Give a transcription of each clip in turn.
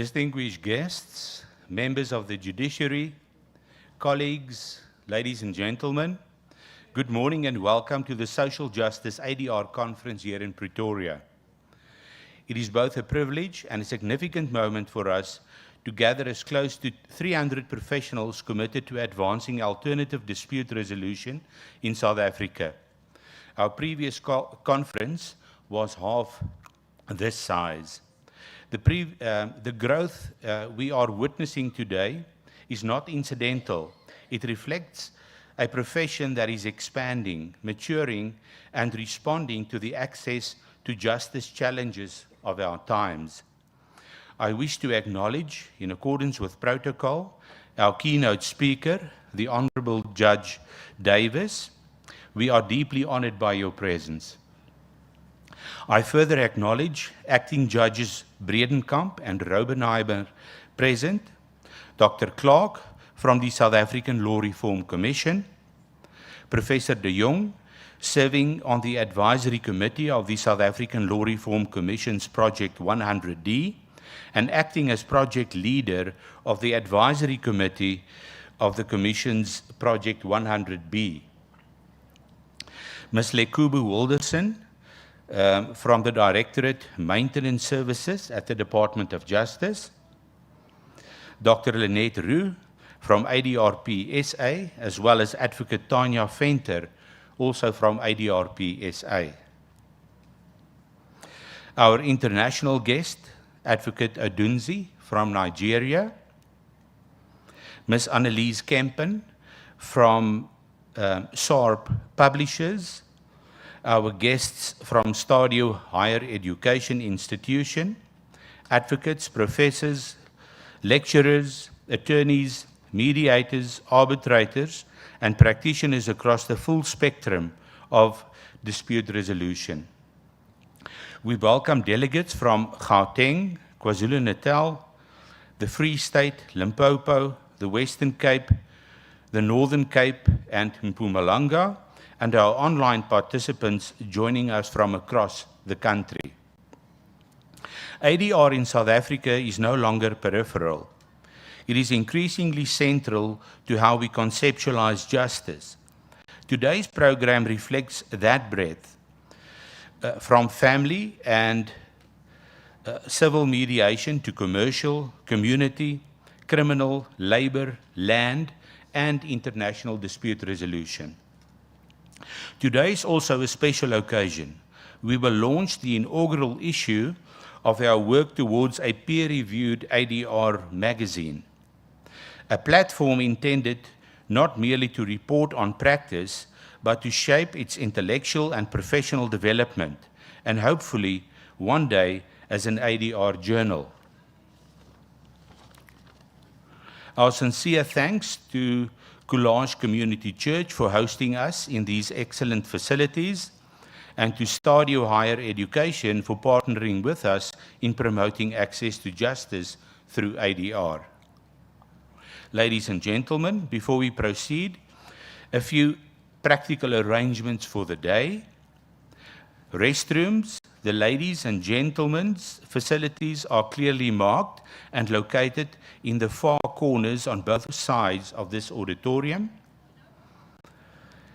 Distinguished guests, members of the judiciary, colleagues, ladies and gentlemen, good morning and welcome to the Social Justice ADR conference here in Pretoria. It is both a privilege and a significant moment for us to gather as close to 300 professionals committed to advancing alternative dispute resolution in South Africa. Our previous conference was half this size. The growth we are witnessing today is not incidental. It reflects a profession that is expanding, maturing, and responding to the access to justice challenges of our times. I wish to acknowledge, in accordance with protocol, our keynote speaker, the Honourable Judge Davis. We are deeply honoured by your presence. I further acknowledge Acting Judges Bredenkamp and Robenheimer present, Dr. Clark from the South African Law Reform Commission, Professor de Jong, serving on the Advisory Committee of the South African Law Reform Commission's Project 100D, and acting as project leader of the Advisory Committee of the Commission's Project 100B. Ms. Lekubu Wilderson, from the Directorate Maintenance Services at the Department of Justice, Dr. Lynette Roux from ADRP SA, as well as Advocate Tanya Venter, also from ADRP SA. Our international guest, Advocate Odunzi from Nigeria, Ms. Annelies Kempen from SARP Publishers, our guests from Stadio Higher Education Institution, advocates, professors, lecturers, attorneys, mediators, arbitrators, and practitioners across the full spectrum of dispute resolution. We welcome delegates from Gauteng, KwaZulu-Natal, the Free State, Limpopo, the Western Cape, the Northern Cape, and Mpumalanga, and our online participants joining us from across the country. ADR in South Africa is no longer peripheral. It is increasingly central to how we conceptualize justice. Today's program reflects that breadth, from family and civil mediation to commercial, community, criminal, labor, land, and international dispute resolution. Today is also a special occasion. We will launch the inaugural issue of our work towards a peer-reviewed ADR magazine, a platform intended not merely to report on practice, but to shape its intellectual and professional development, and hopefully one day as an ADR journal. Our sincere thanks to Coulage Community Church for hosting us in these excellent facilities, and to Stadio Higher Education for partnering with us in promoting access to justice through ADR. Ladies and gentlemen, before we proceed, a few practical arrangements for the day. Restrooms, the ladies' and gentlemen's facilities are clearly marked and located in the far corners on both sides of this auditorium.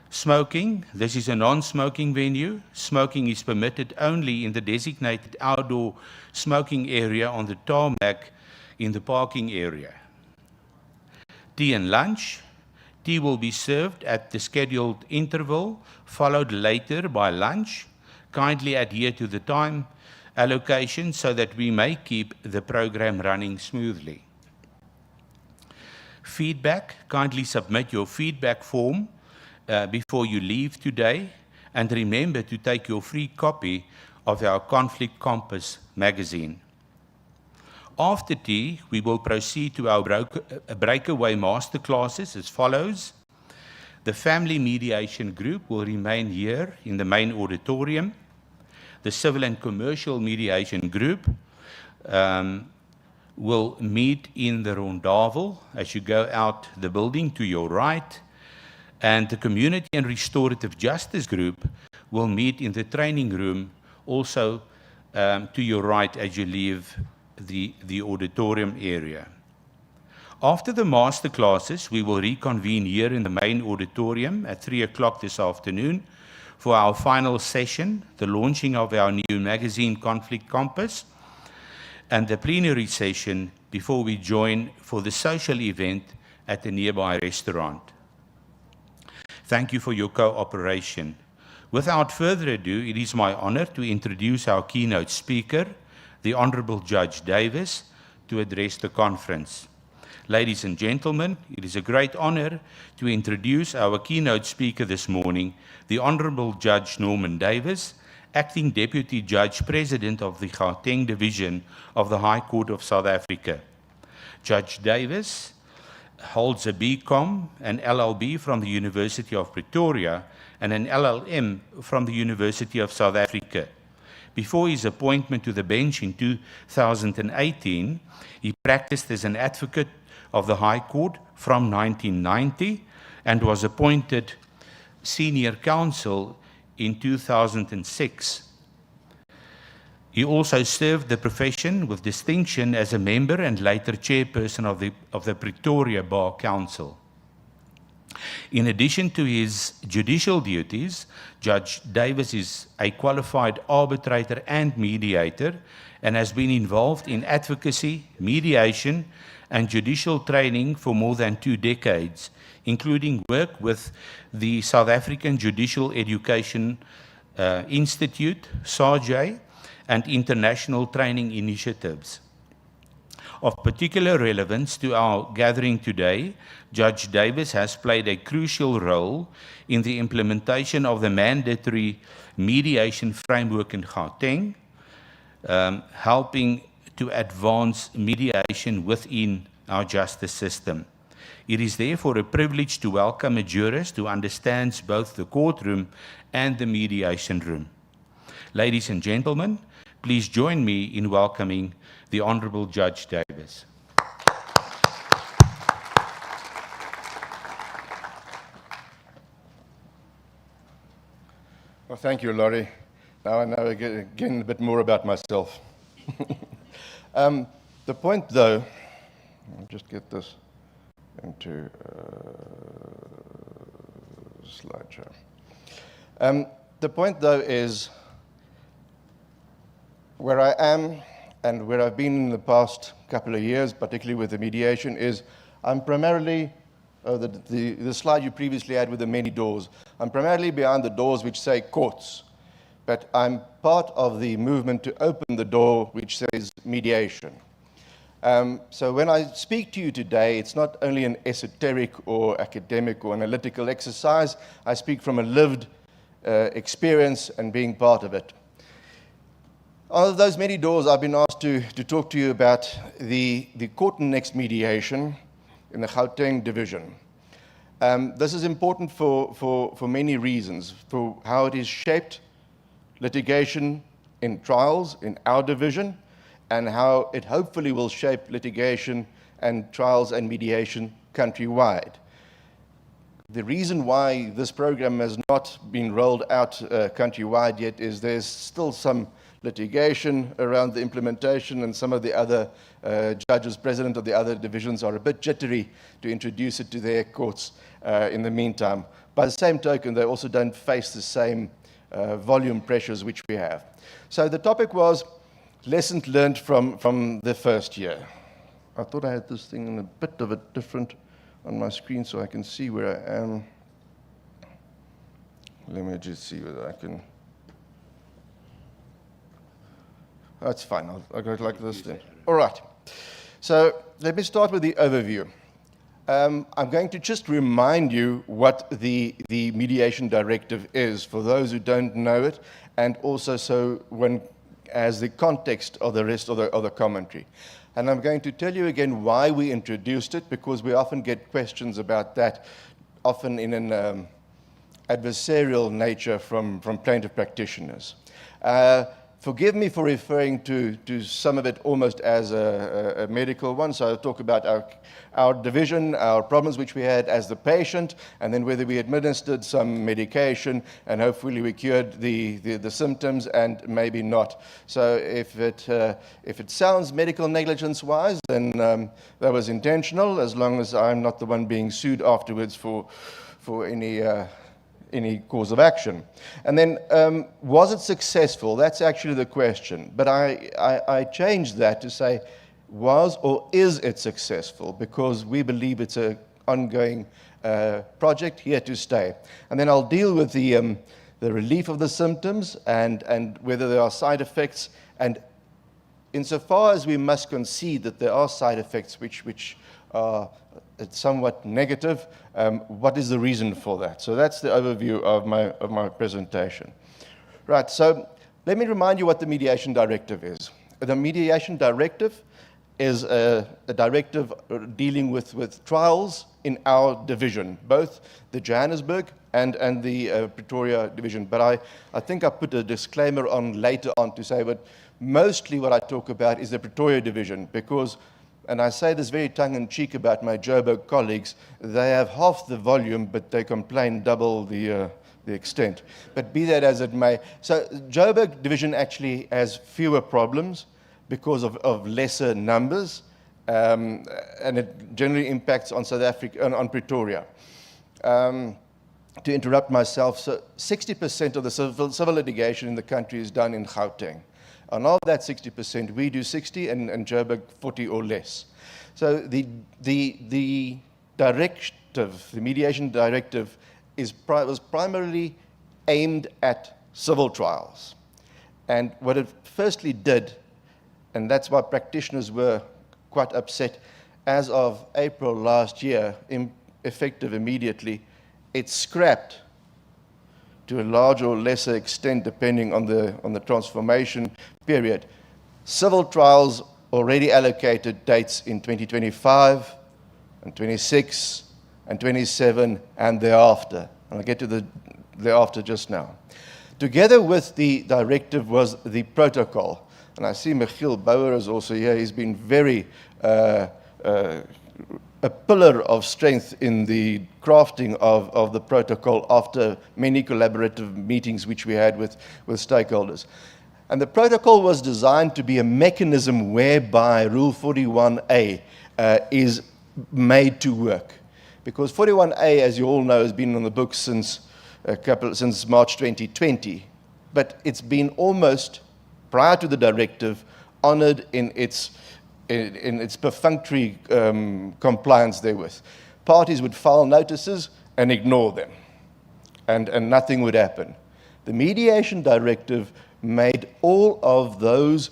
Smoking, this is a non-smoking venue. Smoking is permitted only in the designated outdoor smoking area on the tarmac in the parking area. Tea and lunch. Tea will be served at the scheduled interval, followed later by lunch. Kindly adhere to the time allocation so that we may keep the program running smoothly. Feedback, kindly submit your feedback form before you leave today, and remember to take your free copy of our Conflict Compass magazine. After tea, we will proceed to our breakaway masterclasses as follows. The Family Mediation Group will remain here in the main auditorium. The Civil and Commercial Mediation Group will meet in the Rondavel as you go out the building to your right. And the Community and Restorative Justice Group will meet in the training room also to your right as you leave the auditorium area. After the master classes, we will reconvene here in the main auditorium at 3 o'clock this afternoon for our final session, the launching of our new magazine, Conflict Compass, and the plenary session before we join for the social event at the nearby restaurant. Thank you for your cooperation. Without further ado, it is my honor to introduce our keynote speaker, the Honorable Judge Davis, to address the conference. Ladies and gentlemen, it is a great honor to introduce our keynote speaker this morning, the Honorable Judge Norman Davis, Acting Deputy Judge President of the Gauteng Division of the High Court of South Africa. Judge Davis holds a BCom, an LLB from the University of Pretoria, and an LLM from the University of South Africa. Before his appointment to the bench in 2018, he practiced as an advocate of the High Court from 1990 and was appointed senior counsel in 2006. He also served the profession with distinction as a member and later chairperson of the Pretoria Bar Council. In addition to his judicial duties, Judge Davis is a qualified arbitrator and mediator and has been involved in advocacy, mediation, and judicial training for more than 2 decades, including work with the South African Judicial Education Institute, SAJE, and international training initiatives. Of particular relevance to our gathering today, Judge Davis has played a crucial role in the implementation of the mandatory mediation framework in Gauteng, helping to advance mediation within our justice system. It is therefore a privilege to welcome a jurist who understands both the courtroom and the mediation room. Ladies and gentlemen, please join me in welcoming the Honorable Judge Davis. Well, thank you, Laurie. Now I know again a bit more about myself. The point, though, I'll just get this into slideshow. The point, though, is where I am and where I've been in the past couple of years, particularly with the mediation, is I'm primarily, the slide you previously had with the many doors, I'm primarily behind the doors which say courts, but I'm part of the movement to open the door which says mediation. So when I speak to you today, it's not only an esoteric or academic or analytical exercise. I speak from a lived experience and being part of it. Out of those many doors, I've been asked to talk to you about the Court-Annexed Mediation in the Gauteng Division. This is important for many reasons, for how it has shaped litigation in trials in our division, and how it hopefully will shape litigation and trials and mediation countrywide. The reason why this program has not been rolled out countrywide yet is there's still some litigation around the implementation, and some of the other judges, president of the other divisions, are a bit jittery to introduce it to their courts in the meantime. By the same token, they also don't face the same volume pressures which we have. So the topic was lessons learned from the first year. I thought I had this thing in a bit of a different on my screen so I can see where I am. Let me just see whether I can. That's fine. I'll go like this then. All right. So let me start with the overview. I'm going to just remind you what the mediation directive is for those who don't know it, and also so when as the context of the rest of the commentary. And I'm going to tell you again why we introduced it, because we often get questions about that, often in an adversarial nature from plaintiff practitioners. Forgive me for referring to some of it almost as a medical one. So I'll talk about our division, our problems which we had as the patient, and then whether we administered some medication, and hopefully we cured the symptoms, and maybe not. So if it sounds medical negligence-wise, then that was intentional, as long as I'm not the one being sued afterwards for any cause of action. And then, was it successful? That's actually the question. But I changed that to say, was or is it successful? Because we believe it's an ongoing project here to stay. And then I'll deal with the relief of the symptoms and whether there are side effects. And insofar as we must concede that there are side effects which are somewhat negative, what is the reason for that? So that's the overview of my presentation. Right, so let me remind you what the Mediation Directive is. The Mediation Directive is a directive dealing with trials in our division, both the Johannesburg and the Pretoria division. But I think I put a disclaimer on later on to say, but mostly what I talk about is the Pretoria division, because, and I say this very tongue-in-cheek about my Joburg colleagues, they have half the volume, but they complain double the extent. But be that as it may, so Joburg division actually has fewer problems because of lesser numbers, and it generally impacts on South Africa, on Pretoria. To interrupt myself, so 60% of the civil litigation in the country is done in Gauteng. And of that 60%, we do 60 and Joburg 40 or less. So the directive, the mediation directive, was primarily aimed at civil trials. And what it firstly did, and that's why practitioners were quite upset, as of April last year, effective immediately, it scrapped, to a larger or lesser extent, depending on the transformation period, civil trials already allocated dates in 2025 and 26 and 27 and thereafter. And I'll get to the thereafter just now. Together with the directive was the protocol. And I see Michiel Bouwer is also here. He's been very a pillar of strength in the crafting of the protocol after many collaborative meetings which we had with stakeholders. And the protocol was designed to be a mechanism whereby Rule 41A is made to work. Because 41A, as you all know, has been on the books since March 2020. But it's been almost, prior to the directive, honored in its perfunctory compliance therewith. Parties would file notices and ignore them, and nothing would happen. The mediation directive made all of those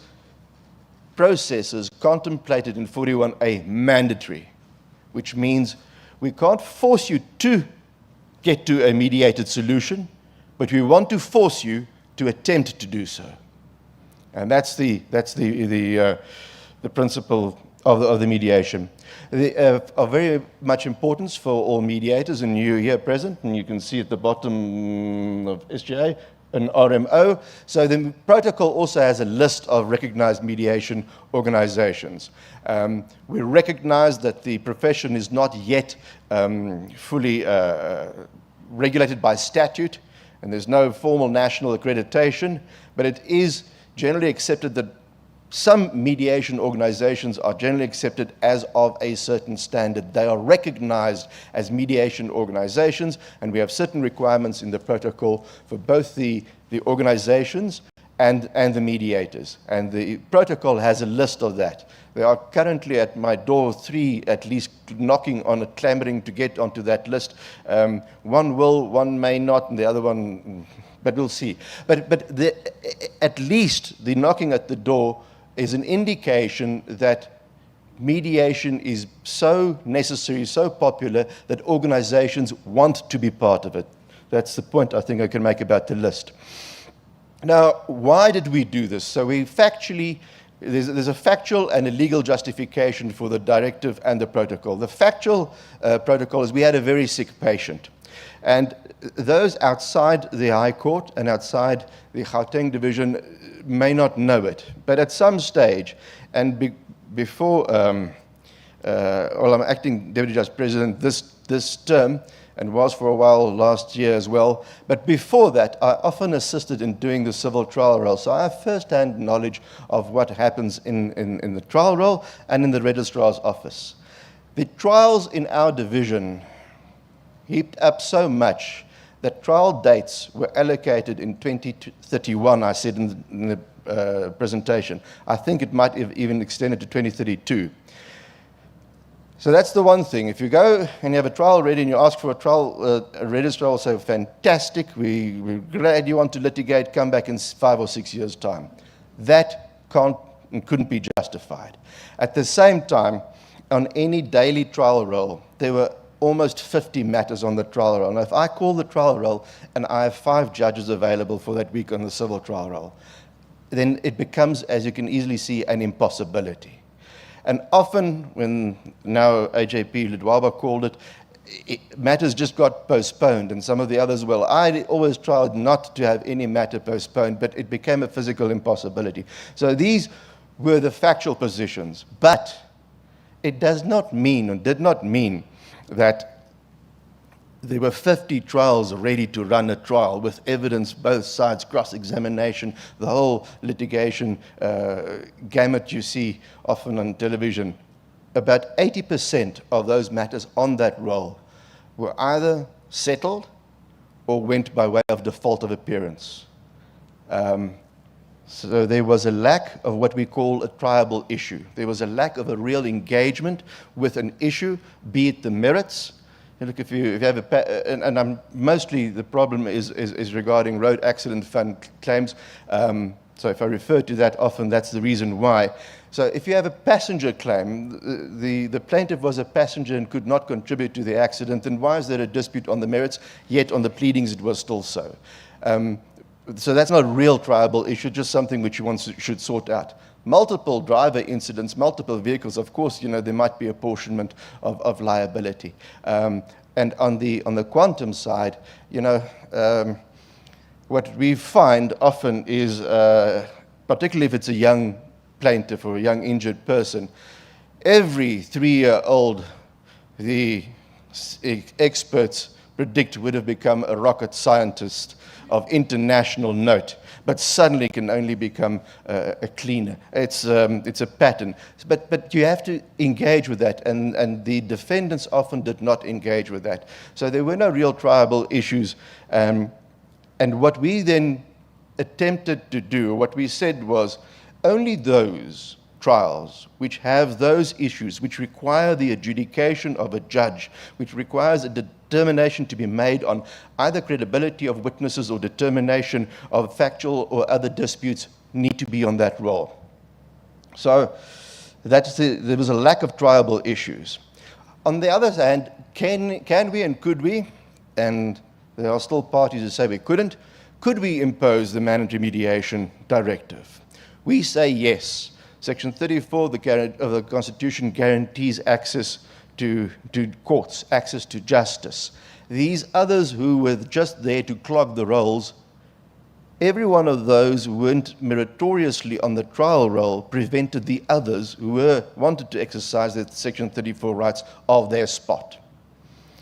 processes contemplated in 41A mandatory, which means we can't force you to get to a mediated solution, but we want to force you to attempt to do so. And that's the principle of the mediation. Of very much importance for all mediators, and you here present, and you can see at the bottom of SGA, an RMO. So the protocol also has a list of recognized mediation organizations. We recognize that the profession is not yet fully regulated by statute, and there's no formal national accreditation, but it is generally accepted that some mediation organizations are generally accepted as of a certain standard. They are recognized as mediation organizations, and we have certain requirements in the protocol for both the organizations and the mediators. And the protocol has a list of that. There are currently at my door 3 at least knocking on it, clamoring to get onto that list. One will, one may not, and the other one, but we'll see. But at least the knocking at the door is an indication that mediation is so necessary, so popular, that organizations want to be part of it. That's the point I think I can make about the list. Now, why did we do this? So we factually, there's a factual and a legal justification for the directive and the protocol. The factual protocol is we had a very sick patient. And those outside the High Court and outside the Gauteng division may not know it, but at some stage, and before, well, I'm acting Deputy Judge President this term, and was for a while last year as well. But before that, I often assisted in doing the civil trial role. So I have first-hand knowledge of what happens in the trial role and in the registrar's office. The trials in our division heaped up so much that trial dates were allocated in 2031, I said in the presentation. I think it might have even extended to 2032. So that's the one thing. If you go and you have a trial ready and you ask for a trial, a registrar will say, fantastic, we're glad you want to litigate, come back in 5 or 6 years' time. That can't and couldn't be justified. At the same time, on any daily trial roll, there were almost 50 matters on the trial roll. Now, if I call the trial roll and I have 5 judges available for that week on the civil trial roll, then it becomes, as you can easily see, an impossibility. And often, when now AJP Ludwaba called it, matters just got postponed, and some of the others, well, I always tried not to have any matter postponed, but it became a physical impossibility. So these were the factual positions, but it does not mean, or did not mean, that there were 50 trials ready to run a trial with evidence, both sides, cross-examination, the whole litigation gamut you see often on television. About 80% of those matters on that roll were either settled or went by way of default of appearance. So there was a lack of what we call a triable issue. There was a lack of a real engagement with an issue, be it the merits. Look, if you have and mostly the problem is regarding road accident fund claims. So if I refer to that often, that's the reason why. So if you have a passenger claim, the plaintiff was a passenger and could not contribute to the accident, then why is there a dispute on the merits, yet on the pleadings it was still so? So that's not a real triable issue, just something which you should sort out. Multiple driver incidents, multiple vehicles, of course, you know, there might be apportionment of liability. And on the quantum side, you know, what we find often is, particularly if it's a young plaintiff or a young injured person, every 3-year-old, the experts predict would have become a rocket scientist of international note, but suddenly can only become a cleaner. It's a pattern. But you have to engage with that, and the defendants often did not engage with that. So there were no real triable issues. And what we then attempted to do, what we said was, only those trials which have those issues, which require the adjudication of a judge, which requires a determination to be made on either credibility of witnesses or determination of factual or other disputes, need to be on that roll. So there was a lack of triable issues. On the other hand, can we and could we, and there are still parties who say we couldn't, could we impose the mandatory mediation directive? We say yes. Section 34 of the Constitution guarantees access to courts, access to justice. These others who were just there to clog the rolls, every one of those who weren't meritoriously on the trial roll prevented the others who wanted to exercise their Section 34 rights of their spot.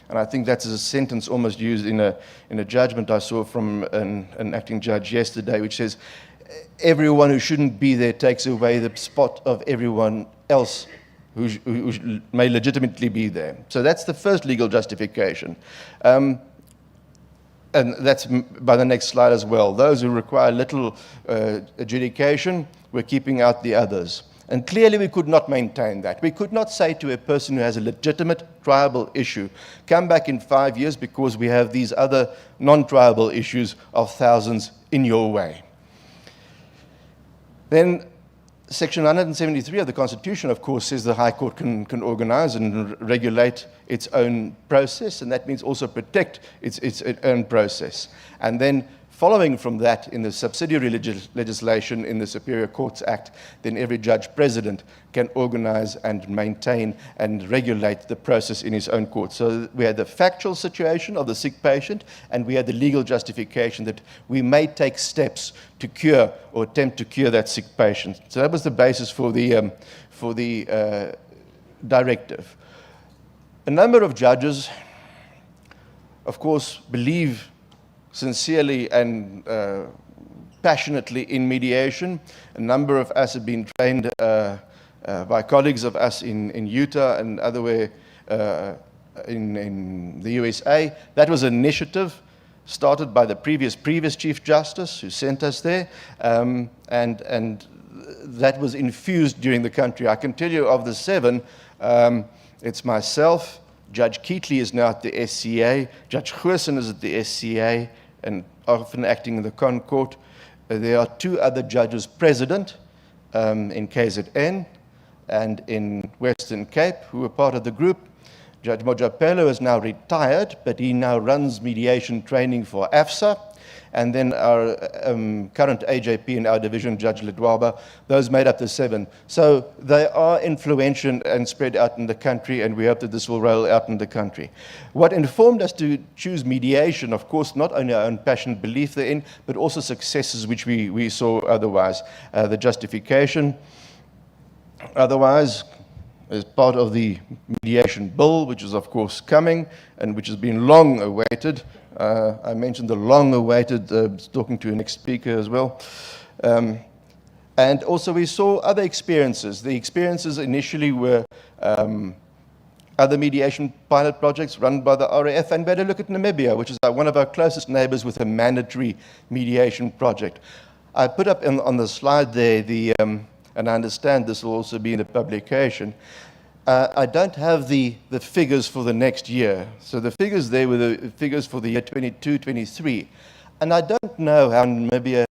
And I think that's a sentence almost used in a judgment I saw from an acting judge yesterday, which says, everyone who shouldn't be there takes away the spot of everyone else who may legitimately be there. So that's the first legal justification. And that's by the next slide as well. Those who require little adjudication, we're keeping out the others. And clearly we could not maintain that. We could not say to a person who has a legitimate triable issue, come back in 5 years because we have these other non-triable issues of thousands in your way. Then Section 173 of the Constitution, of course, says the High Court can organize and regulate its own process, and that means also protect its own process. And then Following from that, in the subsidiary legislation in the Superior Courts Act, then every judge president can organize and maintain and regulate the process in his own court. So we had the factual situation of the sick patient, and we had the legal justification that we may take steps to cure or attempt to cure that sick patient. So that was the basis for the directive. A number of judges, of course, believe sincerely and passionately in mediation. A number of us have been trained by colleagues of us in Utah and otherwhere in the USA. That was an initiative started by the previous Chief Justice who sent us there, and that was infused during the country. I can tell you of the 7, it's myself, Judge Keatley is now at the SCA, Judge Goosen is at the SCA, and often acting in the Court. There are 2 other judges president in KZN and in Western Cape who are part of the group. Judge Mojapelo is now retired, but he now runs mediation training for AFSA. And then our current AJP in our division, Judge Ledwaba, those made up the 7. So they are influential and spread out in the country, and we hope that this will roll out in the country. What informed us to choose mediation, of course, not only our own passionate belief therein, but also successes which we saw otherwise. The justification, otherwise, as part of the mediation bill, which is, of course, coming and which has been long awaited. I mentioned the long-awaited, talking to the next speaker as well. And also we saw other experiences. The experiences initially were other mediation pilot projects run by the RAF, and better look at Namibia, which is one of our closest neighbors with a mandatory mediation project. I put up on the slide there, and I understand this will also be in the publication, I don't have the figures for the next year. So the figures there were the figures for the year 22-23. And I don't know how Namibia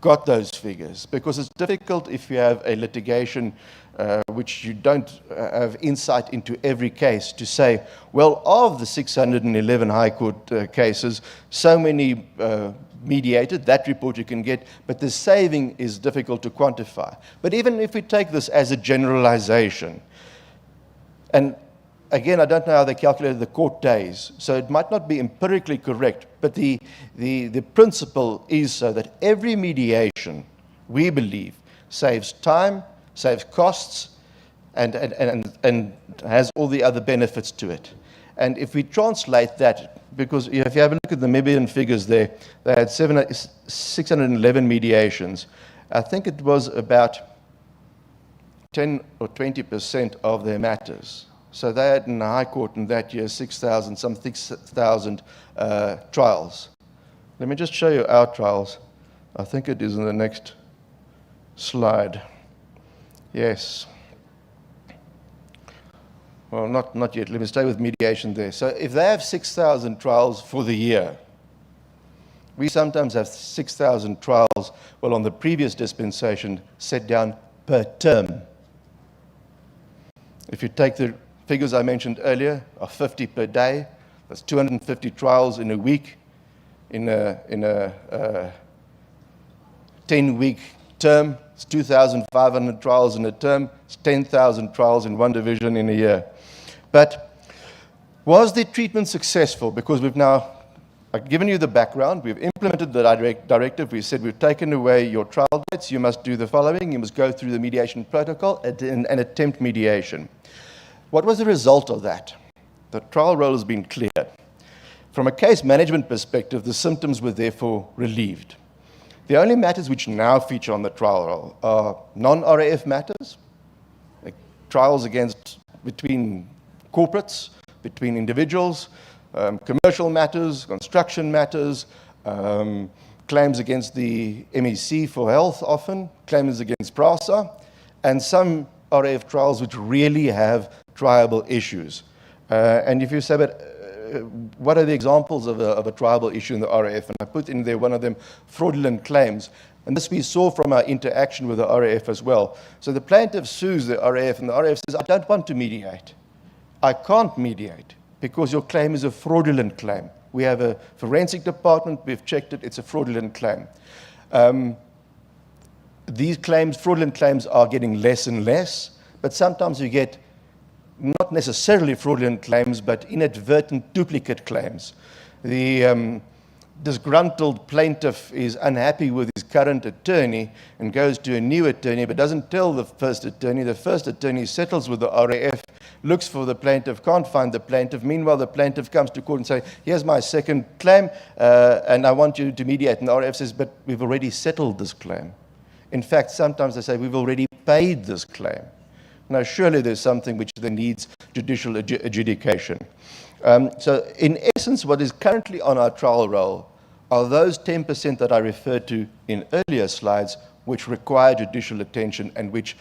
got those figures, because it's difficult if you have a litigation which you don't have insight into every case to say, well, of the 611 High Court cases, so many mediated, that report you can get, but the saving is difficult to quantify. But even if we take this as a generalization, and again, I don't know how they calculated the court days, so it might not be empirically correct, but the principle is so that every mediation, we believe, saves time, saves costs, and has all the other benefits to it. And if we translate that, because if you have a look at the Namibian figures there, they had 611 mediations. I think it was about 10 or 20% of their matters. So they had in the High Court in that year 6,000 trials. Let me just show you our trials. I think it is in the next slide. Yes. Well, not yet. Let me stay with mediation there. So if they have 6,000 trials for the year, we sometimes have 6,000 trials, well, on the previous dispensation, set down per term. If you take the figures I mentioned earlier of 50 per day, that's 250 trials in a week. In a 10-week term, it's 2,500 trials in a term. It's 10,000 trials in one division in a year. But was the treatment successful? Because I've given you the background. We've implemented the directive. We said we've taken away your trial dates. You must do the following. You must go through the mediation protocol and attempt mediation. What was the result of that? The trial roll has been cleared. From a case management perspective, the symptoms were therefore relieved. The only matters which now feature on the trial roll are non-RAF matters, like trials between corporates, between individuals, commercial matters, construction matters, claims against the MEC for health often, claims against PRASA, and some RAF trials which really have triable issues. And if you say, but what are the examples of a triable issue in the RAF? And I put in there one of them, fraudulent claims. And this we saw from our interaction with the RAF as well. So the plaintiff sues the RAF, and the RAF says, I don't want to mediate. I can't mediate because your claim is a fraudulent claim. We have a forensic department, we've checked it, it's a fraudulent claim. These claims, fraudulent claims, are getting less and less, but sometimes you get not necessarily fraudulent claims, but inadvertent duplicate claims. The disgruntled plaintiff is unhappy with his current attorney and goes to a new attorney, but doesn't tell the first attorney. The first attorney settles with the RAF, looks for the plaintiff, can't find the plaintiff. Meanwhile, the plaintiff comes to court and says, here's my second claim, and I want you to mediate. And the RAF says, but we've already settled this claim. In fact, sometimes they say, we've already paid this claim. Now, surely there's something which then needs judicial adjudication. So, in essence, what is currently on our trial roll are those 10% that I referred to in earlier slides, which require judicial attention and which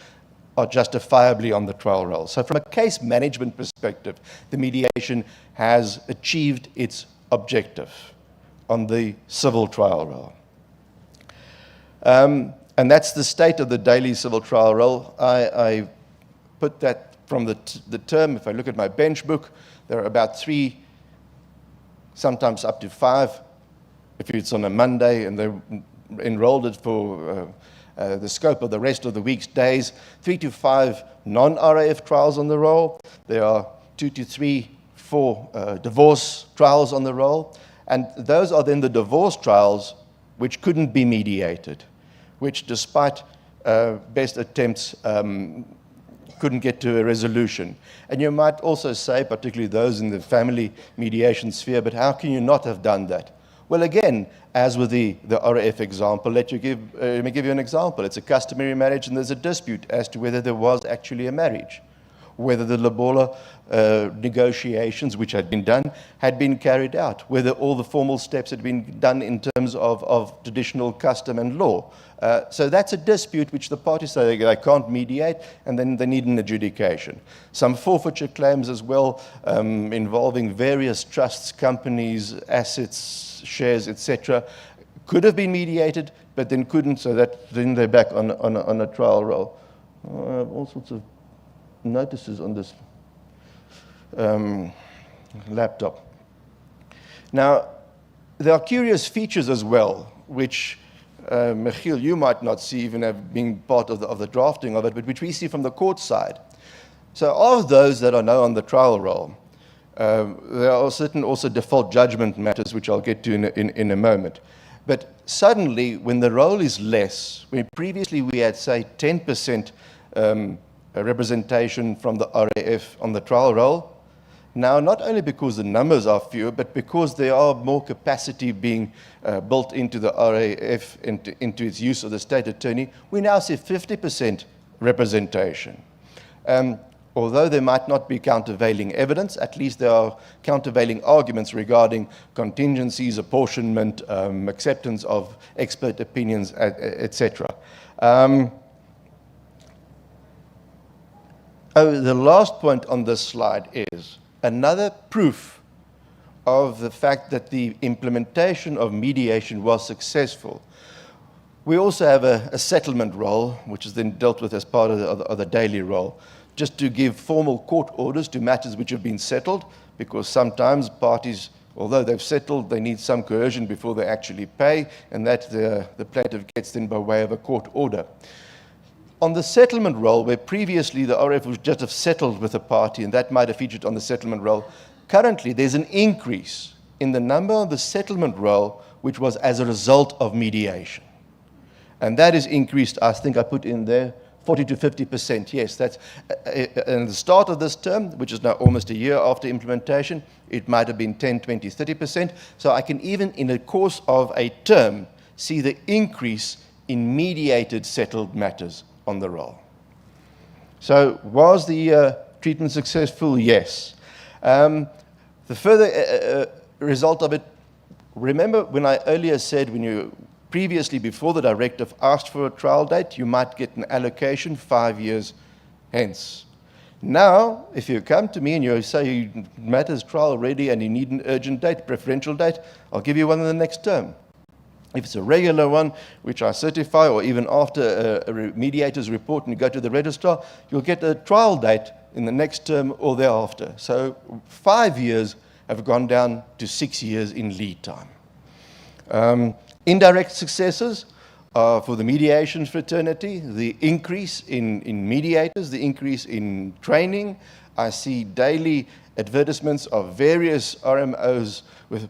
are justifiably on the trial roll. So, from a case management perspective, the mediation has achieved its objective on the civil trial roll. And that's the state of the daily civil trial roll. I put that from the term. If I look at my bench book, there are about 3, sometimes up to 5, if it's on a Monday and they're enrolled it for the scope of the rest of the week's days, 3 to 5 non-RAF trials on the roll. There are 2 to 3, 4 divorce trials on the roll. And those are then the divorce trials which couldn't be mediated, which despite best attempts couldn't get to a resolution. And you might also say, particularly those in the family mediation sphere, but how can you not have done that? Well, again, as with the RAF example, let me give you an example. It's a customary marriage and there's a dispute as to whether there was actually a marriage, whether the lobola negotiations which had been carried out, whether all the formal steps had been done in terms of traditional custom and law. So that's a dispute which the parties say they can't mediate, and then they need an adjudication. Some forfeiture claims as well, involving various trusts, companies, assets, shares, etc., could have been mediated, but then couldn't, so that then they're back on a trial roll. I have all sorts of notices on this laptop. Now, there are curious features as well, which Michiel, you might not see even have been part of the drafting of it, but which we see from the court side. So of those that are now on the trial roll, there are certain also default judgment matters, which I'll get to in a moment. But suddenly, when the roll is less, when previously we had, say, 10% representation from the RAF on the trial roll, now not only because the numbers are fewer, but because there are more capacity being built into the RAF, into its use of the state attorney, we now see 50% representation. Although there might not be countervailing evidence, at least there are countervailing arguments regarding contingencies, apportionment, acceptance of expert opinions, etc. The last point on this slide is another proof of the fact that the implementation of mediation was successful. We also have a settlement role, which is then dealt with as part of the daily role, just to give formal court orders to matters which have been settled, because sometimes parties, although they've settled, they need some coercion before they actually pay, and that the plaintiff gets then by way of a court order. On the settlement roll, where previously the RAF would just have settled with a party, and that might have featured on the settlement roll, currently there's an increase in the number of the settlement roll, which was as a result of mediation. And that is increased, I think I put in there, 40 to 50%. Yes, that's at the start of this term, which is now almost a year after implementation, it might have been 10, 20, 30%. So I can even, in the course of a term, see the increase in mediated settled matters on the roll. So was the treatment successful? Yes. The further result of it, remember when I earlier said when you previously, before the directive, asked for a trial date, you might get an allocation 5 years hence. Now, if you come to me and you say matters trial ready and you need an urgent date, preferential date, I'll give you one in the next term. If it's a regular one, which I certify, or even after a mediator's report and you go to the registrar, you'll get a trial date in the next term or thereafter. So 5 years have gone down to 6 years in lead time. Indirect successes for the mediation fraternity, the increase in mediators, the increase in training. I see daily advertisements of various RMOs with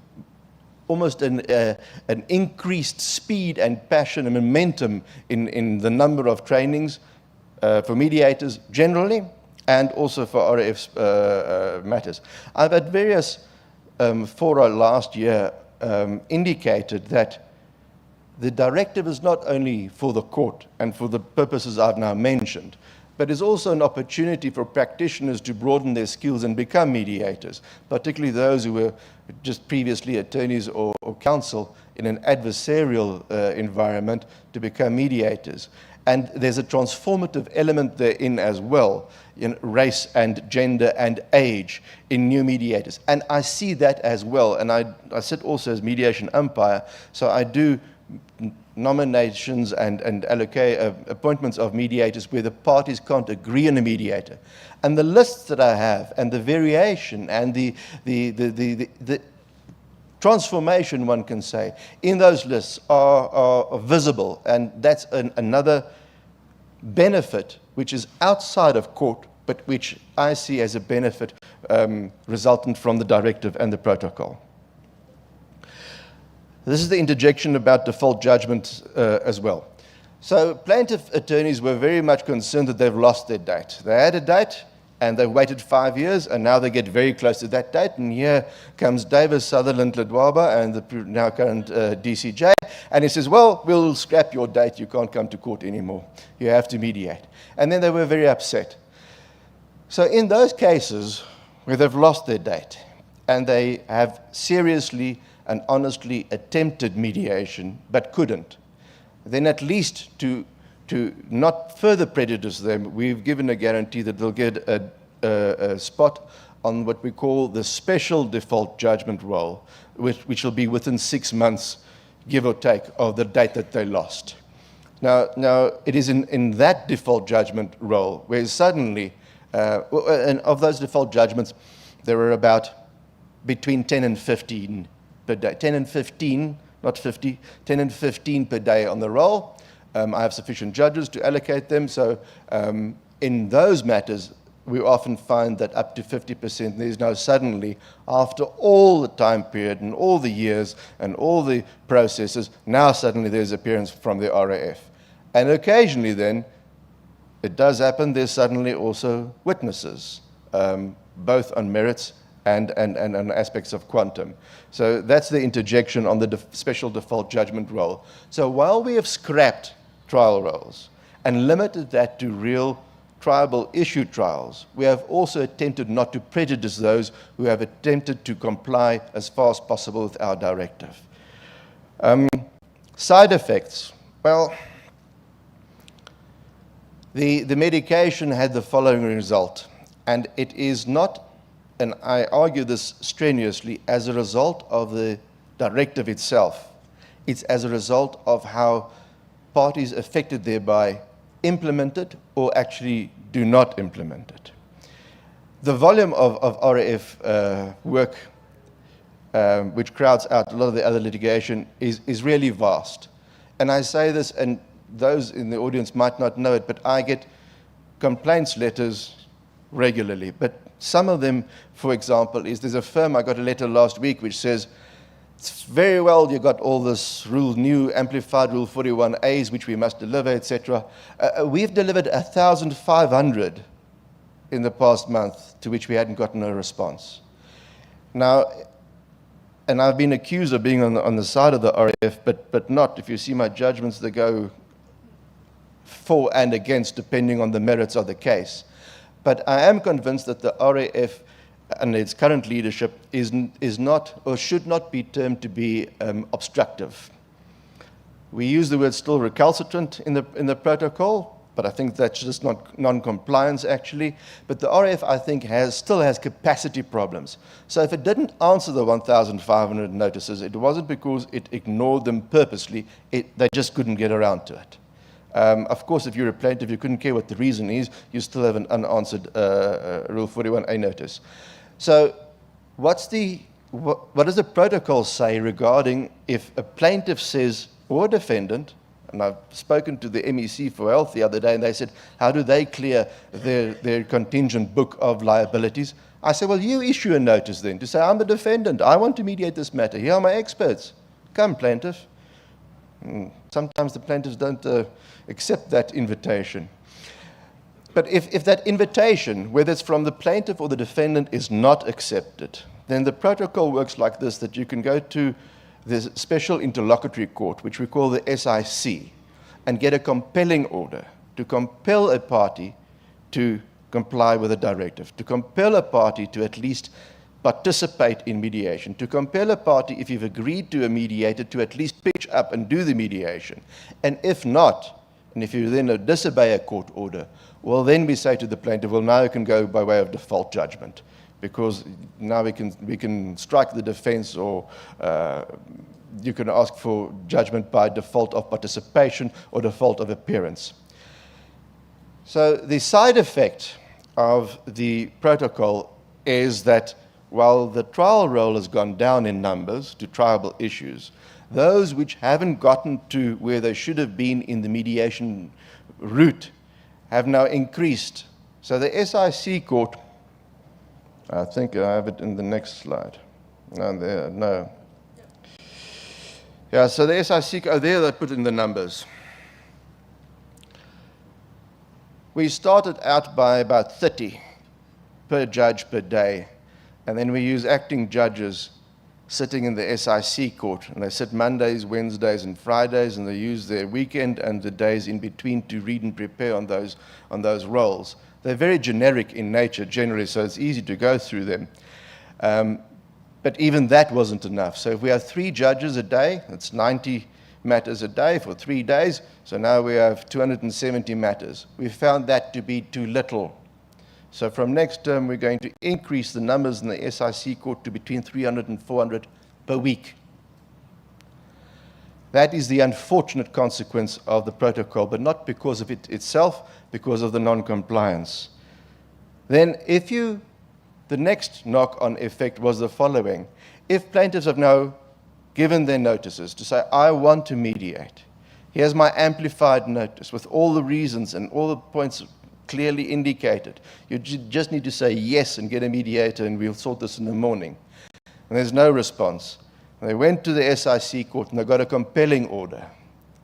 almost an increased speed and passion and momentum in the number of trainings for mediators generally, and also for RAF's matters. I've at various fora last year indicated that the directive is not only for the court and for the purposes I've now mentioned, but is also an opportunity for practitioners to broaden their skills and become mediators, particularly those who were just previously attorneys or counsel in an adversarial environment to become mediators. And there's a transformative element therein as well, in race and gender and age in new mediators. And I see that as well. And I sit also as mediation umpire, so I do nominations and allocate appointments of mediators where the parties can't agree on a mediator. And the lists that I have, and the variation, and the transformation, one can say, in those lists are visible. And that's another benefit which is outside of court, but which I see as a benefit resultant from the directive and the protocol. This is the interjection about default judgment as well. So plaintiff attorneys were very much concerned that they've lost their date. They had a date, and they waited 5 years, and now they get very close to that date. And here comes Davis, Sutherland, Ledwaba, and the now current DCJ, and he says, well, we'll scrap your date. You can't come to court anymore. You have to mediate. And then they were very upset. So in those cases where they've lost their date, and they have seriously and honestly attempted mediation but couldn't, then at least to not further prejudice them, we've given a guarantee that they'll get a spot on what we call the special default judgment roll, which will be within 6 months, give or take, of the date that they lost. Now it is in that default judgment roll where suddenly, and of those default judgments, there were about between 10 and 15 per day. 10 and 15, not 50, 10 and 15 per day on the roll. I have sufficient judges to allocate them, so in those matters, we often find that up to 50% there's now suddenly, after all the time period and all the years and all the processes, now suddenly there's appearance from the RAF. And occasionally then, it does happen, there's suddenly also witnesses, both on merits and on aspects of quantum. So that's the interjection on the special default judgment roll. So while we have scrapped trial rolls and limited that to real triable issue trials, we have also attempted not to prejudice those who have attempted to comply as far as possible with our directive. Side effects. Well, the medication had the following result, and it is not, and I argue this strenuously, as a result of the directive itself. It's as a result of how parties affected thereby implement it or actually do not implement it. The volume of RAF work, which crowds out a lot of the other litigation, is really vast. And I say this, and those in the audience might not know it, but I get complaints letters regularly. But some of them, for example, there's a firm, I got a letter last week which says, it's very well, you got all this new amplified Rule 41As, which we must deliver, etc. We've delivered 1,500 in the past month, to which we hadn't gotten a response. Now, and I've been accused of being on the side of the RAF, but not. If you see my judgments, they go for and against, depending on the merits of the case. But I am convinced that the RAF and its current leadership is not, or should not be termed to be obstructive. We use the word still recalcitrant in the protocol, but I think that's just not non-compliance actually. But the RAF, I think, still has capacity problems. So if it didn't answer the 1,500 notices, it wasn't because it ignored them purposely, they just couldn't get around to it. Of course, if you're a plaintiff, you couldn't care what the reason is, you still have an unanswered Rule 41A notice. So what's the what does the protocol say regarding if a plaintiff says, or a defendant, and I've spoken to the MEC for Health the other day, and they said, how do they clear their contingent book of liabilities? I said, well, you issue a notice then to say, I'm the defendant. I want to mediate this matter. Here are my experts. Come, plaintiff. Sometimes the plaintiffs don't accept that invitation. But if that invitation, whether it's from the plaintiff or the defendant, is not accepted, then the protocol works like this, that you can go to the special interlocutory court, which we call the SIC, and get a compelling order to compel a party to comply with a directive, to compel a party to at least participate in mediation, to compel a party, if you've agreed to a mediator, to at least pitch up and do the mediation. And if not, and if you then disobey a court order, well, then we say to the plaintiff, well, now you can go by way of default judgment, because now we can strike the defense, or you can ask for judgment by default of participation or default of appearance. So the side effect of the protocol is that while the trial roll has gone down in numbers to triable issues, those which haven't gotten to where they should have been in the mediation route have now increased. So the SIC court, I think I have it in the next slide. No. Yeah, so the SIC, there they put in the numbers. We started out by about 30 per judge per day, and then we use acting judges sitting in the SIC court, and they sit Mondays, Wednesdays, and Fridays, and they use their weekend and the days in between to read and prepare on those roles. They're very generic in nature generally, so it's easy to go through them. But even that wasn't enough. So if we have 3 judges a day, that's 90 matters a day for 3 days. So now we have 270 matters. We found that to be too little. So from next term, we're going to increase the numbers in the SIC court to between 300 and 400 per week. That is the unfortunate consequence of the protocol, but not because of it itself, because of the non-compliance. Then the next knock-on effect was the following. If plaintiffs have now given their notices to say, I want to mediate, here's my amplified notice with all the reasons and all the points clearly indicated. You just need to say yes and get a mediator, and we'll sort this in the morning. And there's no response. And they went to the SIC court, and they got a compelling order.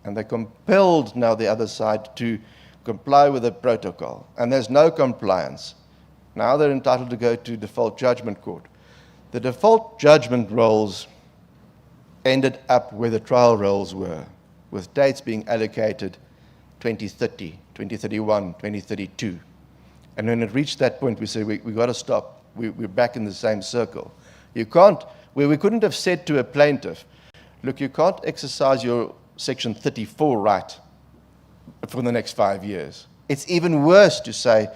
And they compelled now the other side to comply with the protocol. And there's no compliance. Now they're entitled to go to default judgment court. The default judgment rolls ended up where the trial rolls were, with dates being allocated 2030, 2031, 2032. And when it reached that point, we said, we got to stop. We're back in the same circle. You can't, where we couldn't have said to a plaintiff, look, you can't exercise your Section 34 right for the next 5 years. It's even worse to say,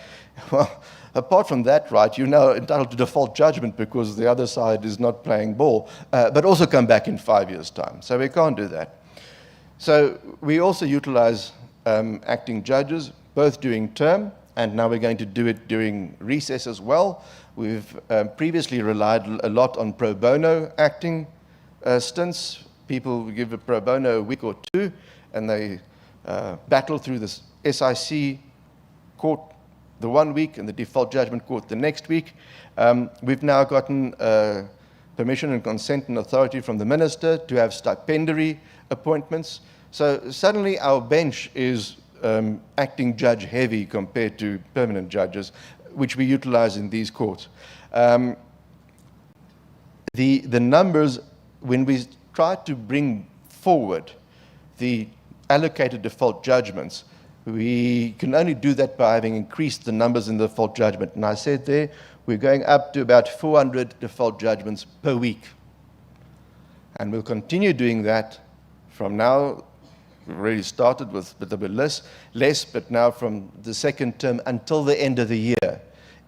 well, apart from that right, you're now entitled to default judgment because the other side is not playing ball, but also come back in 5 years' time. So we can't do that. So we also utilize acting judges, both during term, and now we're going to do it during recess as well. We've previously relied a lot on pro bono acting stints. People give a pro bono a week or 2, and they battle through this SIC court the 1 week and the default judgment court the next week. We've now gotten permission and consent and authority from the minister to have stipendiary appointments. So suddenly our bench is acting judge heavy compared to permanent judges, which we utilize in these courts. The numbers, when we try to bring forward the allocated default judgments, we can only do that by having increased the numbers in the default judgment. And I said there, we're going up to about 400 default judgments per week. And we'll continue doing that from now. We've already started with a bit less, but now from the second term until the end of the year,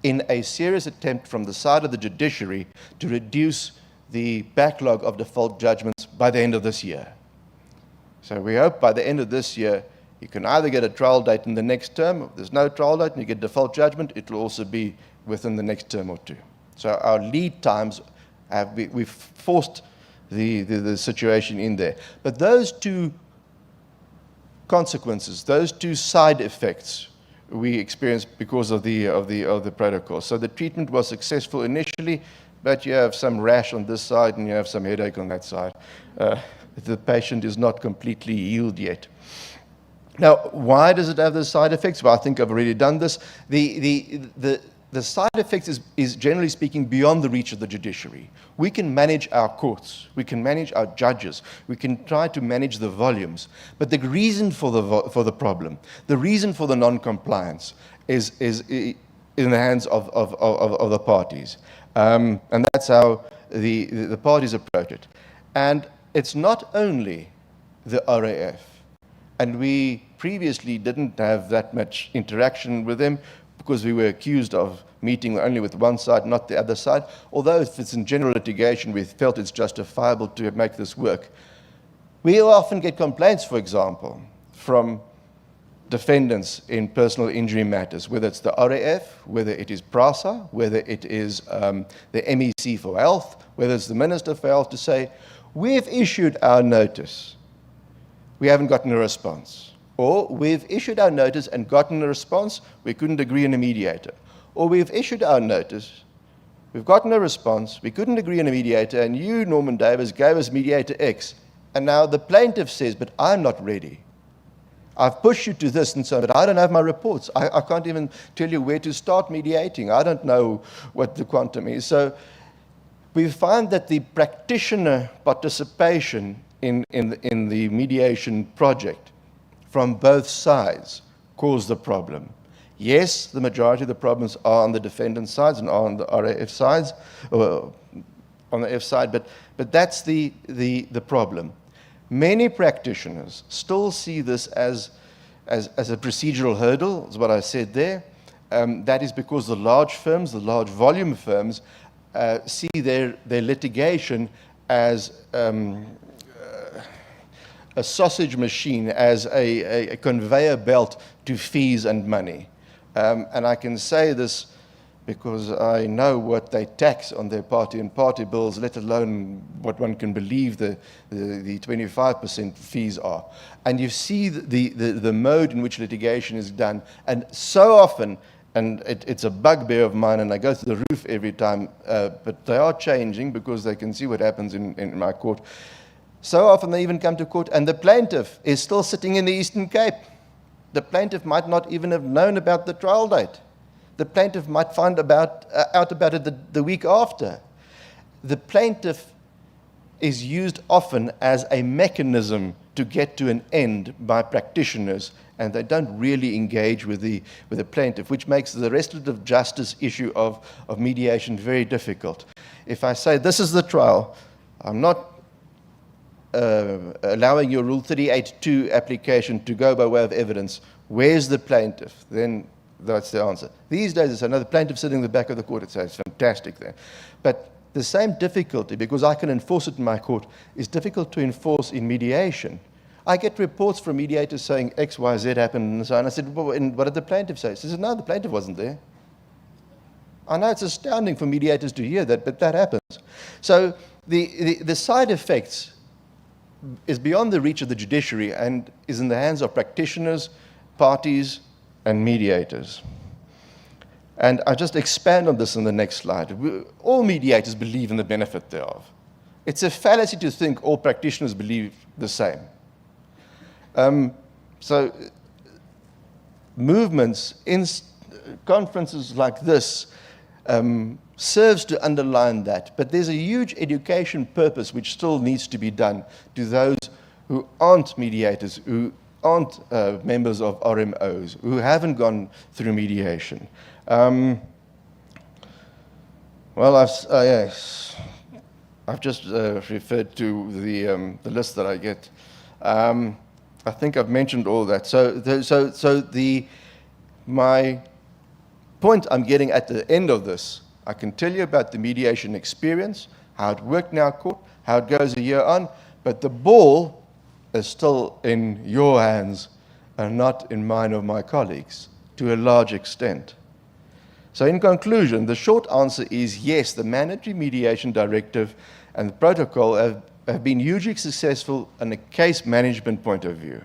in a serious attempt from the side of the judiciary to reduce the backlog of default judgments by the end of this year. So we hope by the end of this year, you can either get a trial date in the next term, if there's no trial date and you get default judgment, it will also be within the next term or 2. So our lead times we've forced the situation in there. But those two consequences, those two side effects, we experienced because of the protocol. So the treatment was successful initially, but you have some rash on this side and you have some headache on that side. The patient is not completely healed yet. Now, why does it have those side effects? Well, I think I've already done this. The side effects is generally speaking beyond the reach of the judiciary. We can manage our courts, we can manage our judges, we can try to manage the volumes, but the reason for the problem, the reason for the non-compliance is in the hands of the parties. And that's how the parties approach it. And it's not only the RAF, and we previously didn't have that much interaction with them because we were accused of meeting only with one side, not the other side. Although if it's in general litigation, we felt it's justifiable to make this work. We often get complaints, for example, from defendants in personal injury matters, whether it's the RAF, whether it is PRASA, whether it is the MEC for Health, whether it's the Minister for Health, to say, we've issued our notice, we haven't gotten a response. Or we've issued our notice and gotten a response, we couldn't agree on a mediator. Or we've issued our notice, we've gotten a response, we couldn't agree on a mediator, and you, Norman Davis, gave us mediator X. And now the plaintiff says, but I'm not ready. I've pushed you to this and so on, but I don't have my reports. I can't even tell you where to start mediating. I don't know what the quantum is. So we find that the practitioner participation in the mediation project from both sides cause the problem. Yes, the majority of the problems are on the defendant sides and are on the RAF sides, or on the F side, but that's the problem. Many practitioners still see this as a procedural hurdle, is what I said there. That is because the large firms, the large volume firms, see their litigation as a sausage machine, as a conveyor belt to fees and money. And I can say this because I know what they tax on their party and party bills, let alone what one can believe the 25% fees are. And you see the mode in which litigation is done, and so often, and it's a bugbear of mine, and I go through the roof every time, but they are changing because they can see what happens in my court. So often they even come to court and the plaintiff is still sitting in the Eastern Cape. The plaintiff might not even have known about the trial date. The plaintiff might find out about it the week after. The plaintiff is used often as a mechanism to get to an end by practitioners, and they don't really engage with the plaintiff, which makes the restorative justice issue of mediation very difficult. If I say this is the trial, I'm not allowing your Rule 38.2 application to go by way of evidence, where's the plaintiff? Then that's the answer. These days, it's another plaintiff sitting in the back of the court. It's fantastic there. But the same difficulty, because I can enforce it in my court, is difficult to enforce in mediation. I get reports from mediators saying X, Y, Z happened, and so on. I said, well, and what did the plaintiff say? He says, no, the plaintiff wasn't there. I know it's astounding for mediators to hear that, but that happens. So the side effects is beyond the reach of the judiciary and is in the hands of practitioners, parties, and mediators. And I just expand on this in the next slide. All mediators believe in the benefit thereof. It's a fallacy to think all practitioners believe the same. So movements in conferences like this serves to underline that. But there's a huge education purpose which still needs to be done to those who aren't mediators, who aren't members of RMOs, who haven't gone through mediation. Well, I've just referred to the list that I get. I think I've mentioned all that. My point I'm getting at the end of this, I can tell you about the mediation experience, how it worked in our court, how it goes a year on, but the ball is still in your hands and not in mine or my colleagues, to a large extent. So in conclusion, the short answer is yes, the Mandatory Mediation Directive and the protocol have been hugely successful in a case management point of view.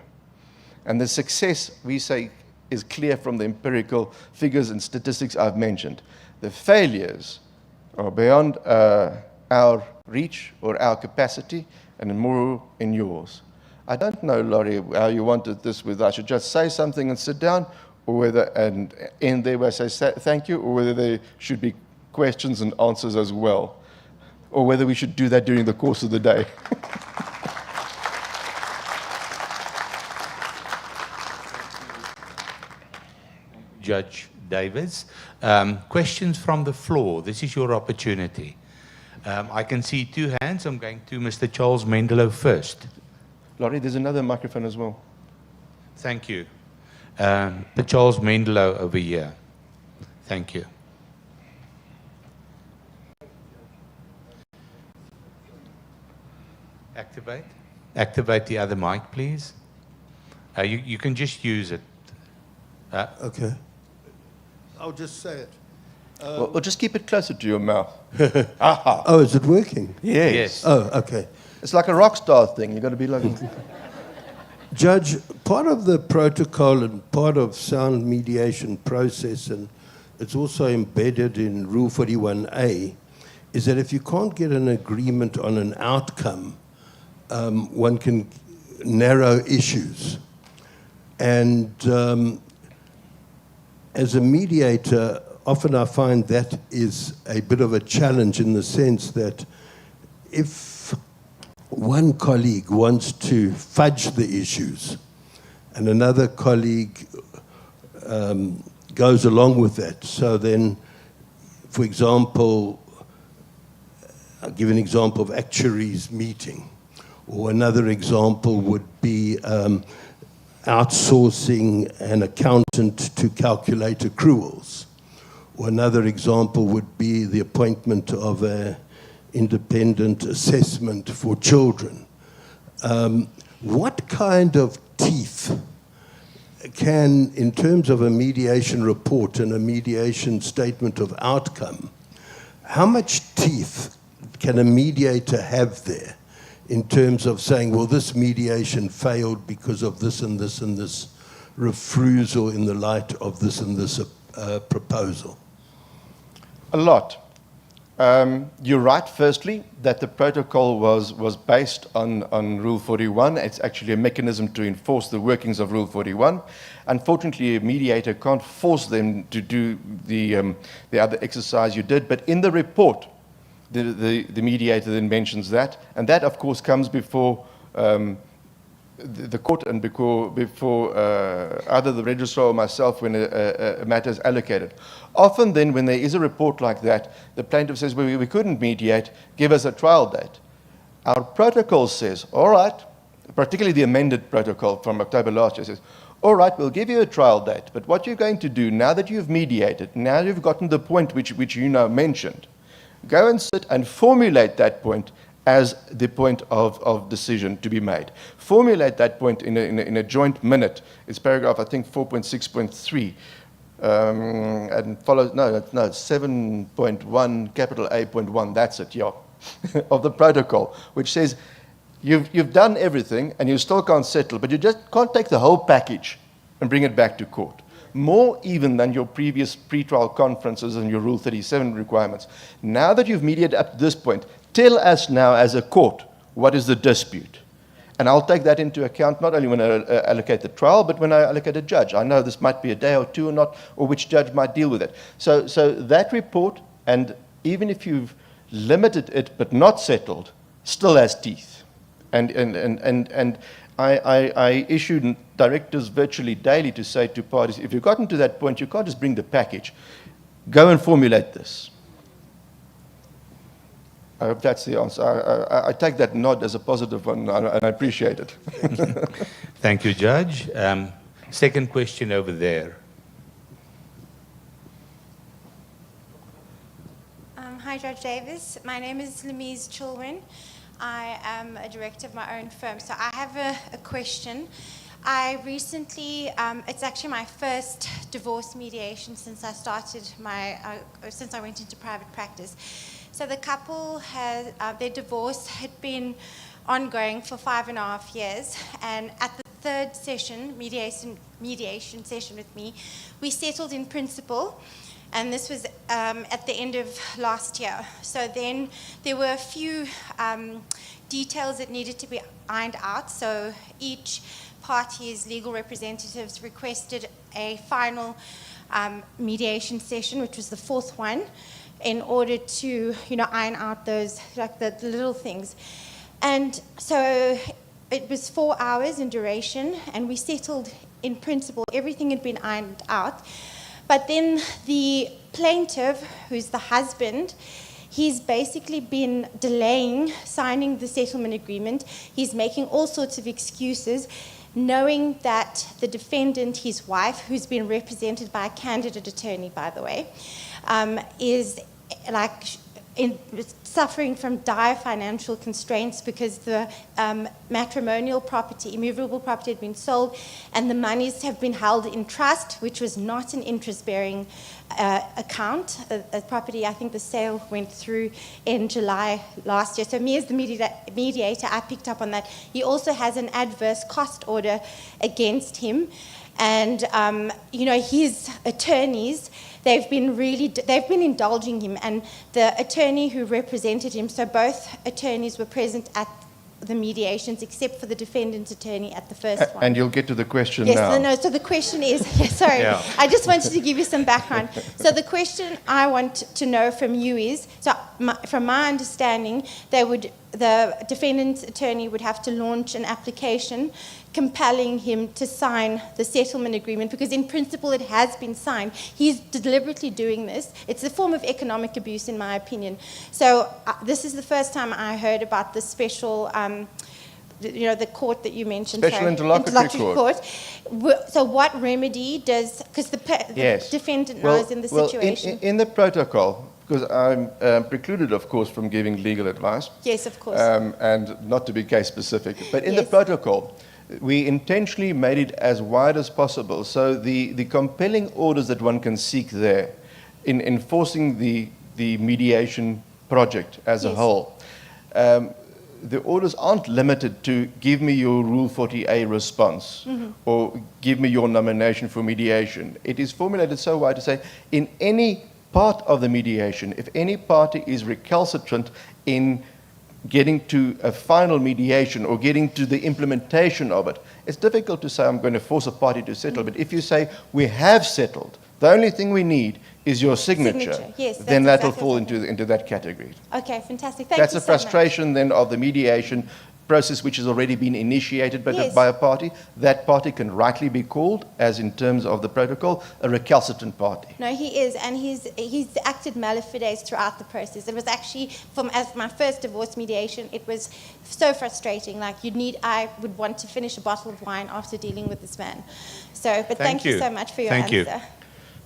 And the success, we say, is clear from the empirical figures and statistics I've mentioned. The failures are beyond our reach or our capacity, and more in yours. I don't know, Laurie, how you wanted this, whether I should just say something and sit down, or whether, and end there where I say thank you, or whether there should be questions and answers as well, or whether we should do that during the course of the day. Judge Davis. Questions from the floor. This is your opportunity. I can see two hands. I'm going to Mr. Charles Mendelow first. Laurie, there's another microphone as well. Thank you. The Charles Mendelow over here. Thank you. Activate. Activate the other mic, please. You can just use it. Okay. I'll just say it. Well, just keep it closer to your mouth. Oh, is it working? Yes. Oh, okay. It's like a rock star thing. You've got to be like... Judge, part of the protocol and part of sound mediation process, and it's also embedded in Rule 41A, is that if you can't get an agreement on an outcome, one can narrow issues. And as a mediator, often I find that is a bit of a challenge in the sense that if one colleague wants to fudge the issues and another colleague goes along with that, so then, for example, I'll give an example of actuaries meeting, or another example would be outsourcing an accountant to calculate accruals. Or another example would be the appointment of an independent assessment for children. What kind of teeth can, in terms of a mediation report and a mediation statement of outcome, how much teeth can a mediator have there in terms of saying, well, this mediation failed because of this and this and this refusal in the light of this and this proposal? A lot. You're right, firstly, that the protocol was based on Rule 41. It's actually a mechanism to enforce the workings of Rule 41. Unfortunately, a mediator can't force them to do the other exercise you did, but in the report, the mediator then mentions that, and that, of course, comes before the court and before either the registrar or myself when a matter is allocated. Often then, when there is a report like that, the plaintiff says, well, we couldn't mediate, give us a trial date. Our protocol says, all right, particularly the amended protocol from October last year says, all right, we'll give you a trial date, but what you're going to do, now that you've mediated, now you've gotten the point which you now mentioned, go and sit and formulate that point as the point of decision to be made. Formulate that point in a joint minute. It's paragraph, I think, 4.6.3. And follows, no, it's 7.1, capital A.1, that's it, yeah, of the protocol, which says you've done everything and you still can't settle, but you just can't take the whole package and bring it back to court. More even than your previous pretrial conferences and your Rule 37 requirements. Now that you've mediated up to this point, tell us now as a court what is the dispute. And I'll take that into account not only when I allocate the trial, but when I allocate a judge. I know this might be a day or two or not, or which judge might deal with it. So that report, and even if you've limited it but not settled, still has teeth. And I issue directives virtually daily to say to parties, if you've gotten to that point, you can't just bring the package. Go and formulate this. I hope that's the answer. I take that nod as a positive one, and I appreciate it. Thank you, Judge. Second question over there. Hi, Judge Davis. My name is Lemise Chilwin. I am a director of my own firm. So I have a question. I recently, it's actually my first divorce mediation since I started since I went into private practice. So the couple has, their divorce had been ongoing for 5.5 years, and at the third session, mediation session with me, we settled in principle, and this was at the end of last year. So then there were a few details that needed to be ironed out. So each party's legal representatives requested a final mediation session, which was the fourth one, in order to, iron out those, like the little things. And so it was 4 hours in duration, and we settled in principle. Everything had been ironed out. But then the plaintiff, who's the husband, he's basically been delaying signing the settlement agreement. He's making all sorts of excuses, knowing that the defendant, his wife, who's been represented by a candidate attorney, by the way, is suffering from dire financial constraints because the matrimonial property, immovable property, had been sold, and the monies have been held in trust, which was not an interest-bearing account. A property, I think the sale went through in July last year. So me as the mediator, I picked up on that. He also has an adverse cost order against him. And, his attorneys, they've been indulging him. And the attorney who represented him, so both attorneys were present at the mediations, except for the defendant's attorney at the first one. And you'll get to the question yes, now. Yes, no, so the question is, sorry, Yeah. I just wanted to give you some background. So the question I want to know from you is, from my understanding, the defendant's attorney would have to launch an application compelling him to sign the settlement agreement, because in principle it has been signed. He's deliberately doing this. It's a form of economic abuse, in my opinion. So this is the first time I heard about the special, the court that you mentioned. Special interlocutory court. So what remedy does, because the defendant knows in the situation. In the protocol, because I'm precluded, of course, from giving legal advice. Yes, of course. And not to be case specific. But in the Yes. protocol, we intentionally made it as wide as possible. So the compelling orders that one can seek there in enforcing the mediation project as a Yes. whole, the orders aren't limited to give me your Rule 40A response or give me your nomination for mediation. It is formulated so wide to say in any part of the mediation, if any party is recalcitrant in getting to a final mediation or getting to the implementation of it, it's difficult to say I'm going to force a party to settle. But if you say we have settled, the only thing we need is your signature, Yes, then that's that'll exactly fall what into that category. Okay, fantastic. Thank That's you a so much. frustration then of the mediation process, which has already been initiated Yes. by a party. That party can rightly be called, as in terms of the protocol, a recalcitrant party. No, he is, and he's acted malafide throughout the process. It was actually, as my first divorce mediation, it was so frustrating. Like I would want to finish a bottle of wine after dealing with this man. So, but thank you so much for your Thank you. answer.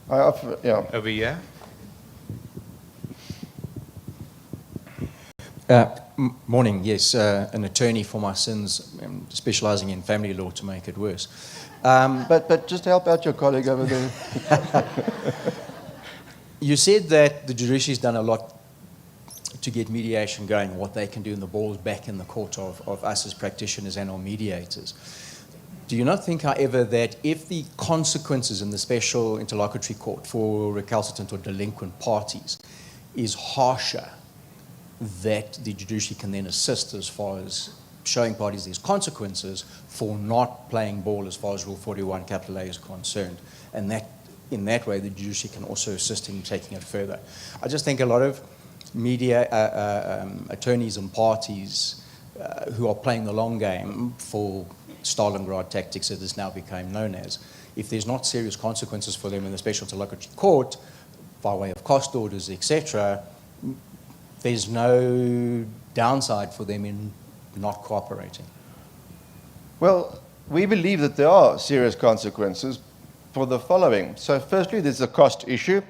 I offer, Over here. Morning, yes, an attorney for my sins, specialising in family law to make it worse. But just help out your colleague over there. You said that the judiciary's done a lot to get mediation going, what they can do, and the ball's back in the court of us as practitioners and our mediators. Do you not think, however, that if the consequences in the special interlocutory court for recalcitrant or delinquent parties is harsher, that the judiciary can then assist as far as showing parties these consequences for not playing ball as far as Rule 41 capital A is concerned, and that in that way the judiciary can also assist in taking it further? I just think a lot of attorneys and parties who are playing the long game for Stalingrad tactics, as it has now become known as, if there's not serious consequences for them in the special interlocutory court by way of cost orders, etc., there's no downside for them in not cooperating. Well, we believe that there are serious consequences for the following. So firstly, there's a cost issue.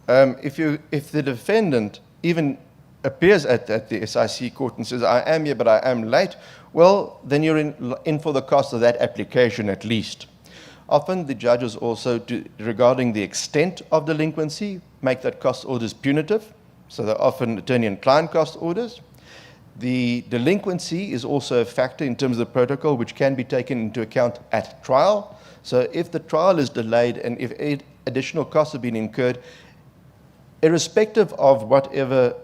If the defendant even appears at the SIC court and says, I am here but I am late, well, then you're in for the cost of that application at least. Often the judges also, regarding the extent of delinquency, make that cost orders punitive. So they're often attorney and client cost orders. The delinquency is also a factor in terms of the protocol, which can be taken into account at trial. So if the trial is delayed and if additional costs have been incurred, irrespective of whatever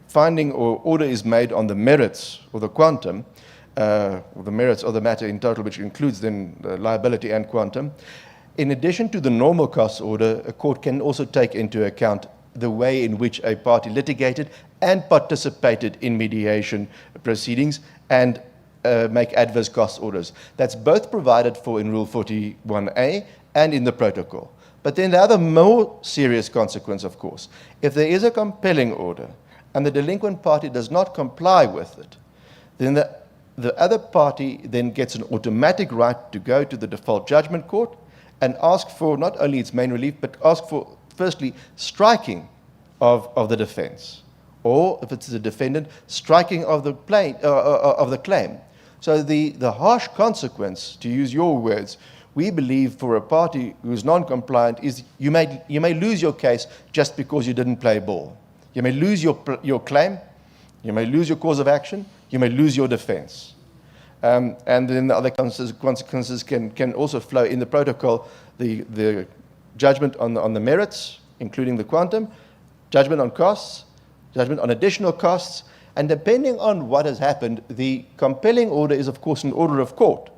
finding or order is made on the merits or the quantum, or the merits of the matter in total, which includes then the liability and quantum, in addition to the normal costs order, a court can also take into account the way in which a party litigated and participated in mediation proceedings and make adverse cost orders. That's both provided for in Rule 41A and in the protocol. But then the other more serious consequence, of course, if there is a compelling order and the delinquent party does not comply with it, then the other party then gets an automatic right to go to the default judgment court and ask for not only its main relief, but ask for, firstly, striking of the defense, or if it's the defendant, striking of the claim. So the harsh consequence, to use your words, we believe for a party who's non-compliant is you may lose your case just because you didn't play ball. You may lose your claim, you may lose your cause of action, you may lose your defense. And then the other consequences can also flow in the protocol, the judgment on the merits, including the quantum, judgment on costs, judgment on additional costs, and depending on what has happened, the compelling order is, of course, an order of court.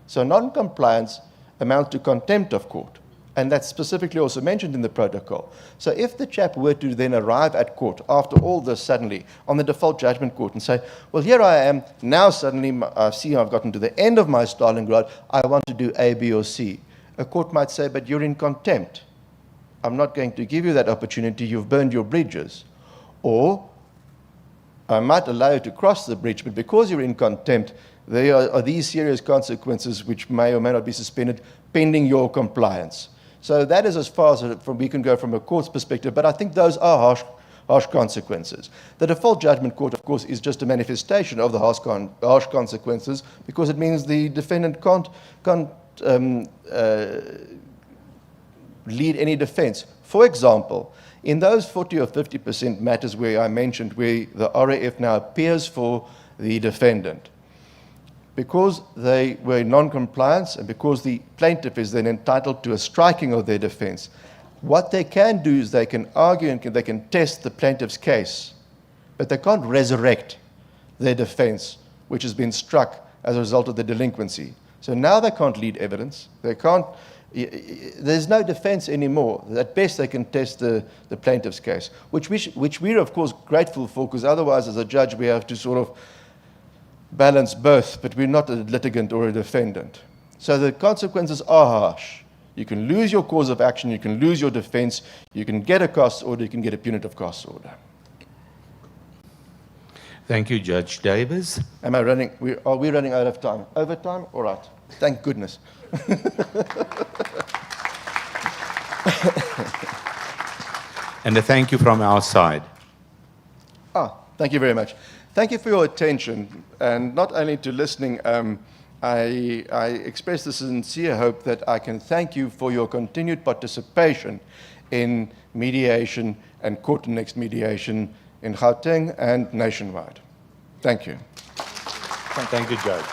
So non-compliance amounts to contempt of court, and that's specifically also mentioned in the protocol. So if the chap were to then arrive at court after all this suddenly on the default judgment court and say, well, here I am, now suddenly I see I've gotten to the end of my Stalingrad, I want to do A, B, or C. A court might say, but you're in contempt. I'm not going to give you that opportunity, you've burned your bridges. Or I might allow you to cross the bridge, but because you're in contempt, there are these serious consequences which may or may not be suspended pending your compliance. So that is as far as we can go from a court's perspective, but I think those are harsh consequences. The default judgment court, of course, is just a manifestation of the harsh consequences because it means the defendant can't lead any defense. For example, in those 40 or 50% matters where I mentioned where the RAF now appears for the defendant, because they were in non-compliance and because the plaintiff is then entitled to a striking of their defense, what they can do is they can argue and they can test the plaintiff's case, but they can't resurrect their defense, which has been struck as a result of the delinquency. So now they can't lead evidence. They can't. There's no defense anymore. At best, they can test the plaintiff's case, which we're, of course, grateful for, because otherwise, as a judge, we have to sort of balance both, but we're not a litigant or a defendant. So the consequences are harsh. You can lose your cause of action, you can lose your defense, you can get a cost order, you can get a punitive cost order. Thank you, Judge Davis. Are we running out of time? Overtime? All right. Thank goodness. And a thank you from our side. Thank you very much. Thank you for your attention, and not only to listening, I express the sincere hope that I can thank you for your continued participation in mediation and court-annexed mediation in Gauteng and nationwide. Thank you. Thank you, Judge.